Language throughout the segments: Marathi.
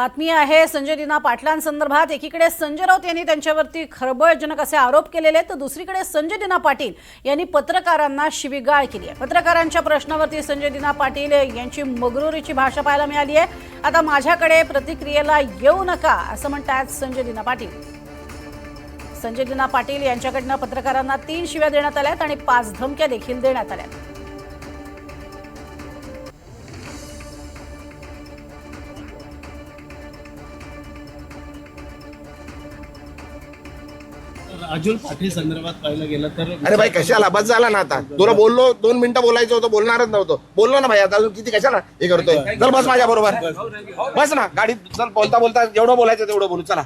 बातमी आहे संजय दिना पाटलांसंदर्भात। एकीकडे संजय राऊत यांनी त्यांच्यावरती खळबळजनक असे आरोप केलेले, तर दुसरीकडे संजय दिना पाटील यांनी पत्रकारांना शिवीगाळ केली आहे। पत्रकारांच्या प्रश्नावरती संजय दिना पाटील यांची मगरुरीची भाषा पाहायला मिळाली आहे। आता माझ्याकडे प्रतिक्रियेला येऊ नका असं म्हणतात संजय दिना पाटील। संजय दिना पाटील यांच्याकडनं पत्रकारांना 3 शिव्या देण्यात आल्यात आणि 5 धमक्या देखील देण्यात आल्या। अजुल पाटील संदर्भात पाहिलं गेलं तर अरे भाई कशाला बस झाला ना। आता तुला बोललो 2 मिनिटं बोलायचं होतं, बोलणारच नव्हतं। बोललो ना भाई, आता अजून किती कशाला हे करतोय। चल बस माझ्या बरोबर, बस ना गाडीत। चल बोलता बोलता जेवढं बोलायचं तेवढं बोलू। चला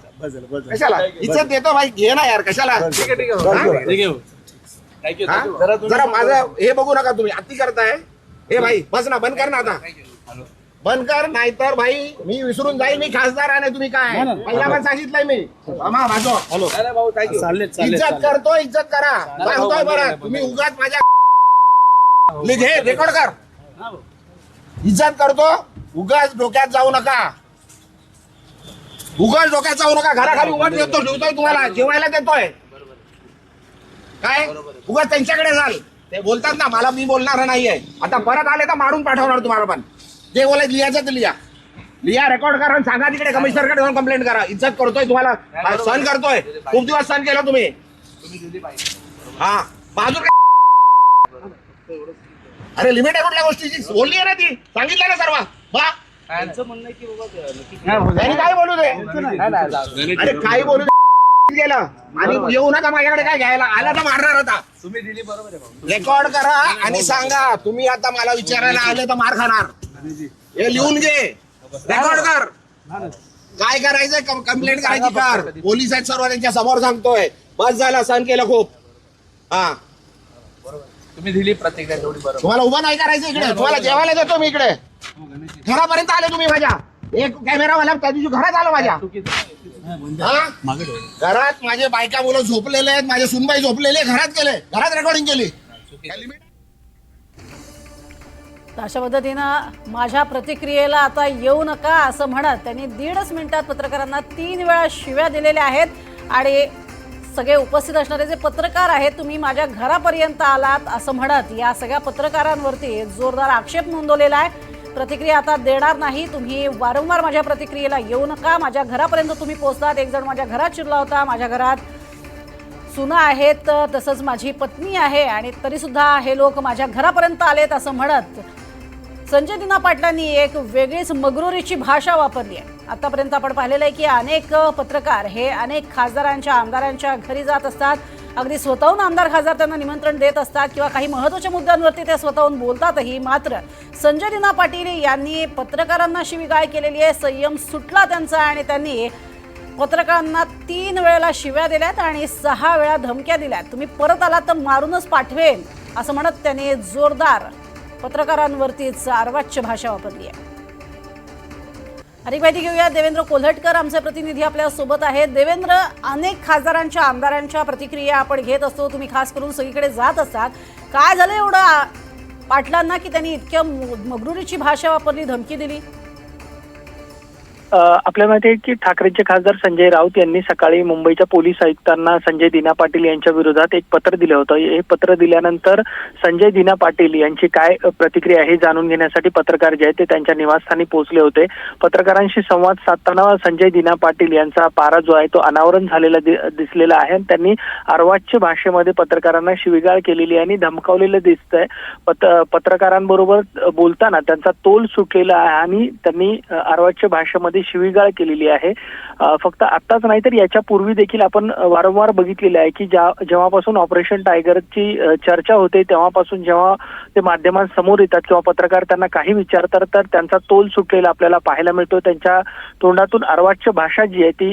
कशाला इज्जत देतो भाई, घे ना यार कशाला। जरा माझं हे बघू नका तुम्ही, अति करताय। हे भाई बस ना, बंद कर ना आता, बंद कर, नाहीतर भाई मी विसरून जाईल मी खासदार आहे। तुम्ही काय पहिला पण सांगितलंय मी इज्जत करतो, इज्जत करा सांगतोय बरं। तुम्ही उगाच माझ्या घे रेकॉर्ड कर, इज्जत करतो, उगाच डोक्यात जाऊ नका, उगाच डोक्यात जाऊ नका। घराखाली उगाच देतो, ठेवतोय तुम्हाला, जेवायला देतोय काय। उगाच त्यांच्याकडे जाल, ते बोलतात ना मला, मी बोलणार नाहीये। आता परत आले तर मारून पाठवणार तुम्हाला। पण जे बोलायचं लिहायचं ते लिहा, रेकॉर्ड करा, सांगा तिकडे कमिशनरकडे जाऊन कंप्लेंट करा। इज्जत करतोय तुम्हाला, सहन करतोय, खूप दिवस सहन केलं तुम्ही। हा बाजू अरे लिमिट आहे कुठल्या गोष्टीची, बोलली आहे ना ती, सांगितलं ना सर्व। त्यांनी काय बोलू दे, अरे काय बोलू दे गेलं। आणि येऊ नका माझ्याकडे काय घ्यायला, आला तर मारणार होता। तुम्ही दिली बरोबर, रेकॉर्ड करा आणि सांगा तुम्ही आता मला विचारायला आले तर मार खाणार। हे लिहून घे, रेकॉर्ड कर, काय करायचंय कंप्लेंट करायची कर। पोलीस आहेत सर्व, त्यांच्या समोर सांगतोय। बस झाला, सहन केलं खूप। हा तुम्ही दिली प्रतिक्रिया तेवढी बरोबर। तुम्हाला उभं नाही करायचं इकडे, तुम्हाला जेवायला देतो मी इकडे। घरापर्यंत आले तुम्ही माझ्या, एक कॅमेरावाला त्या दिवशी घरात आलो माझ्या। घरात माझे बायका मुलं झोपलेले आहेत, माझे सुनबाई झोपलेले, घरात गेले, घरात रेकॉर्डिंग केली। अशा पद्धतीनं माझ्या प्रतिक्रियेला आता येऊ नका असं म्हणत त्यांनी 1.5 मिनिटात पत्रकारांना 3 वेळा शिव्या दिलेल्या आहेत। आणि सगळे उपस्थित असणारे जे पत्रकार आहेत, तुम्ही माझ्या घरापर्यंत आलात असं म्हणत या सगळ्या पत्रकारांवरती जोरदार आक्षेप नोंदवलेला आहे। प्रतिक्रिया आता देणार नाही, तुम्ही वारंवार माझ्या प्रतिक्रियेला येऊ नका, माझ्या घरापर्यंत तुम्ही पोहोचलात। एक जण माझ्या घरात शिरला होता, माझ्या घरात सुना आहेत, तसंच माझी पत्नी आहे, आणि तरीसुद्धा हे लोक माझ्या घरापर्यंत आलेत असं म्हणत संजय दिना पाटलांनी एक वेगळीच मगरुरीची भाषा वापरली आहे। आतापर्यंत आपण पाहिलेलं आहे की अनेक पत्रकार हे अनेक खासदारांच्या आमदारांच्या घरी जात असतात, अगदी स्वतःहून आमदार खासदार त्यांना निमंत्रण देत असतात किंवा काही महत्त्वाच्या मुद्द्यांवरती ते स्वतःहून बोलतातही। मात्र संजय दिना पाटील यांनी पत्रकारांना शिवीगाळ केलेली आहे, संयम सुटला त्यांचा, आणि त्यांनी पत्रकारांना 3 वेळेला शिव्या दिल्यात आणि 6 वेळा धमक्या दिल्यात। तुम्ही परत आलात तर मारूनच पाठवेन असं म्हणत त्यांनी जोरदार पत्रकारांवरतीच अर्वाच्य भाषा वापरली आहे। अधिक माहिती घेऊया, देवेंद्र कोल्हटकर आमचे प्रतिनिधी आपल्या सोबत आहेत। देवेंद्र, अनेक खासदारांच्या आमदारांच्या प्रतिक्रिया आपण घेत असतो, तुम्ही खास करून सगळीकडे जात असतात, काय झालं एवढं पाटलांना की त्यांनी इतक्या मगरुरीची भाषा वापरली, धमकी दिली? आपल्या माहिती आहे की ठाकरेंचे खासदार संजय राऊत यांनी सकाळी मुंबईच्या पोलीस आयुक्तांना संजय दिना पाटील यांच्या विरोधात एक पत्र दिलं होतं। हे पत्र दिल्यानंतर संजय दिना पाटील यांची काय प्रतिक्रिया आहे जाणून घेण्यासाठी पत्रकार जे आहेत ते त्यांच्या निवासस्थानी पोहोचले होते। पत्रकारांशी संवाद साधताना संजय दिना पाटील यांचा पारा जो आहे तो अनावरण झालेला दिसलेला आहे। त्यांनी अर्वाच्य भाषेमध्ये पत्रकारांना शिवीगाळ केलेली आणि धमकावलेलं दिसतंय। पत्रकारांबरोबर बोलताना त्यांचा तोल सुटलेला आहे आणि त्यांनी अर्वाच्य भाषेमध्ये शिवीगाळ केलेली आहे। फक्त आताच नाही तर याच्या पूर्वी देखील आपण वारंवार बघितलेले आहे की जेव्हापासून ऑपरेशन टायगरची चर्चा होते तेव्हापासून जेव्हा ते माध्यमांसमोर येतात किंवा पत्रकार त्यांना काही विचारतात तर त्यांचा तोल सुटलेला आपल्याला पाहायला मिळतो। त्यांच्या तोंडातून अर्वाच्य भाषा जी आहे ती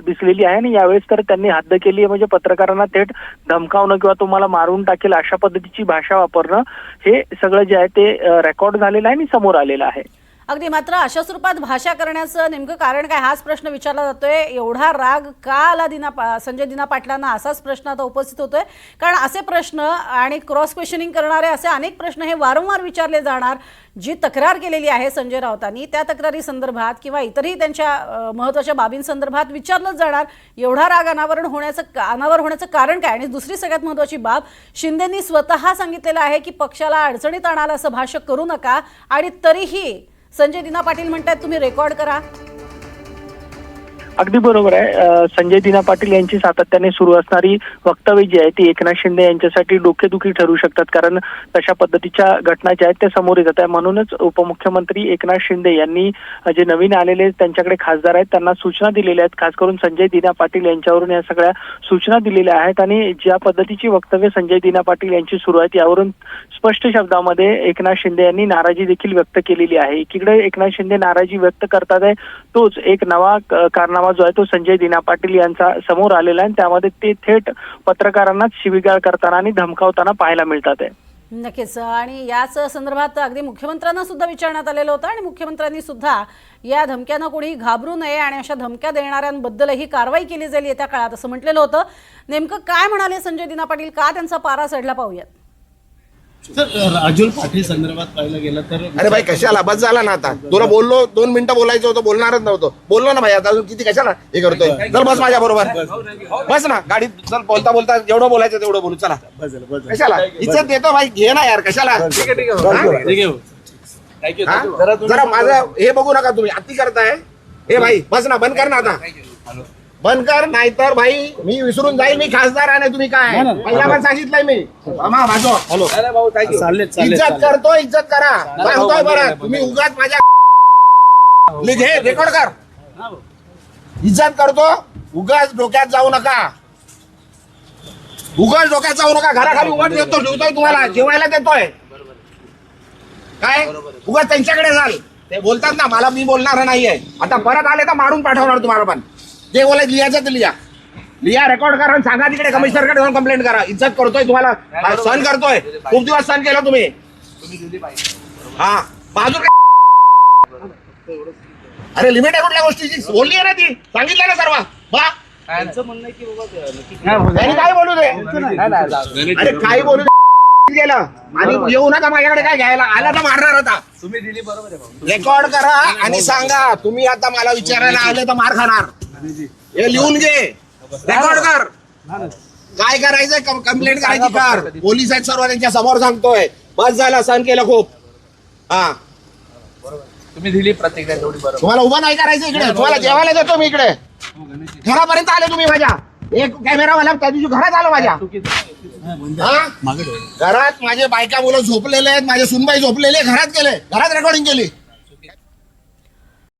दिसलेली आहे आणि यावेळेस तर त्यांनी हद्द केली आहे, म्हणजे पत्रकारांना थेट धमकावणं किंवा तुम्हाला मारून टाकेल अशा पद्धतीची भाषा वापरणं, हे सगळं जे आहे ते रेकॉर्ड झालेलं आहे आणि समोर आलेलं आहे। अगदी मात्र अशा स्वरूपात भाषा करण्याचं नेमकं कारण काय हाच प्रश्न विचारला जातोय. एवढा राग का आला संजय दिना पाटलांना असाच प्रश्न आता उपस्थित होतोय. कारण असे प्रश्न आणि क्रॉस क्वेश्चनिंग करणारे असे अनेक प्रश्न हे वारंवार विचारले जाणार. जी तक्रार केलेली आहे संजय राऊतांनी त्या तक्रारी संदर्भात किंवा इतरही त्यांच्या महत्त्वाच्या बाबींसंदर्भात विचारलंच जाणार. एवढा राग अनावर होण्याचं कारण काय. आणि दुसरी सगळ्यात महत्त्वाची बाब, शिंदेंनी स्वतः सांगितलेलं आहे की पक्षाला अडचणीत आणाल असं भाष्य करू नका. आणि तरीही संजय दिना पाटील म्हणतात तुम्ही रेकॉर्ड करा. अगदी बरोबर आहे. संजय दिना पाटील यांची सातत्याने सुरू असणारी वक्तव्य जी आहे ती एकनाथ शिंदे यांच्यासाठी डोकेदुखी ठरू शकतात. कारण तशा पद्धतीच्या घटना ज्या आहेत त्या समोर येतात आहे. म्हणूनच उपमुख्यमंत्री एकनाथ शिंदे यांनी जे नवीन आलेले त्यांच्याकडे खासदार आहेत त्यांना सूचना दिलेल्या आहेत. खास करून संजय दिना पाटील यांच्यावरून या सगळ्या सूचना दिलेल्या आहेत. आणि ज्या पद्धतीची वक्तव्य संजय दिना पाटील यांची सुरू आहेत यावरून स्पष्ट शब्दामध्ये एकनाथ शिंदे यांनी नाराजी देखील व्यक्त केलेली आहे. एकीकडे एकनाथ शिंदे नाराजी व्यक्त करतात आहे, तोच एक नवा कारनामा जो आहे तो संजय दिना पाटील यांचा समोर आलेला आहे. त्यामध्ये ते थेट पत्रकारांनाच शिवीगाळ करताना आणि धमकावताना पाहायला मिळतात आहे. नक्कीच. आणि याच संदर्भात अगदी मुख्यमंत्र्यांना सुद्धा विचारण्यात आलेलं होतं आणि मुख्यमंत्र्यांनी सुद्धा या धमक्यांना कोणी घाबरू नये आणि अशा धमक्या देणाऱ्यांबद्दलही कारवाई केली जाईल येत्या काळात असं म्हटलेलं होतं. नेमकं काय म्हणाले संजय दिना पाटील, का त्यांचा पारा चढला पाहूयात. सर अजूल पाटील संदर्भात पाहिलं गेलं तर अरे भाई कशाला बस झाला ना. आता तुला बोललो 2 मिनिटं बोलायचं होतं, बोलणारच नव्हतं. बोललो ना भाई, आता अजून किती कशाला हे करतोय. चल बस माझ्या बरोबर, बस ना गाडीत. चल बोलता बोलता जेवढं बोलायचं तेवढं बोलू. चला कशाला इज्जत देतो भाई, घे ना यार. कशाला जरा माझं हे बघू नका तुम्ही, अति करताय. हे भाई बस ना, बंद कर ना आता, बंद कर. नाहीतर भाई मी विसरून जाईल मी खासदार आहे. तुम्ही काय पहिला पण सांगितलंय मी. हॅलो इज्जत करतो, इज्जत करा. सांगतोय बरं, तुम्ही उगाच माझ्या घे रेकॉर्ड कर. इज्जत करतो, उगाच डोक्यात जाऊ नका. उगाच डोक्यात जाऊ नका. घराखाली उगाच देतो, ठेवतोय तुम्हाला जेवायला देतोय. काय उगाच त्यांच्याकडे जाल. ते बोलतात ना मला, मी बोलणार नाहीये. आता परत आले तर मारून पाठवणार तुम्हाला. पण जे बोलायचं लिहायचं ते लिहा, रेकॉर्ड करा आणि सांगा तिकडे कमिशनरकडे जाऊन कंप्लेंट करा. इज्जत करतोय तुम्हाला, सहन करतोय. खूप दिवस सहन केलं तुम्ही. हा बाजू अरे लिमिट आहे कुठल्या गोष्टीची. बोलली आहे ना ती, सांगितलं ना सर्व. त्यांनी काय बोलू दे. अरे काय बोलू दे गेलं. आणि येऊ नका माझ्याकडे काय घ्यायला. आला तर मारणार होता. तुम्ही दिली बरोबर आहे. रेकॉर्ड करा आणि सांगा तुम्ही आता मला विचारायला आले तर मार खाणार. हे लिहून घे, रेकॉर्ड कर. काय करायचंय कंप्लेंट करायची कर. पोलीस आहेत सर्व त्यांच्या समोर सांगतोय. बस झाला, सहन केलं खूप. हा तुम्ही दिली प्रतिक्रिया तेवढी बरोबर. तुम्हाला उभं नाही करायचं इकडे. तुम्हाला जेवायला देतो मी इकडे. घरापर्यंत आले तुम्ही माझ्या. एक कॅमेरावाला त्या दिवशी घरात आलो माझ्या. घरात माझे बायका मुलं झोपलेले आहेत, माझे सुनबाई झोपलेले, घरात गेले, घरात रेकॉर्डिंग केली.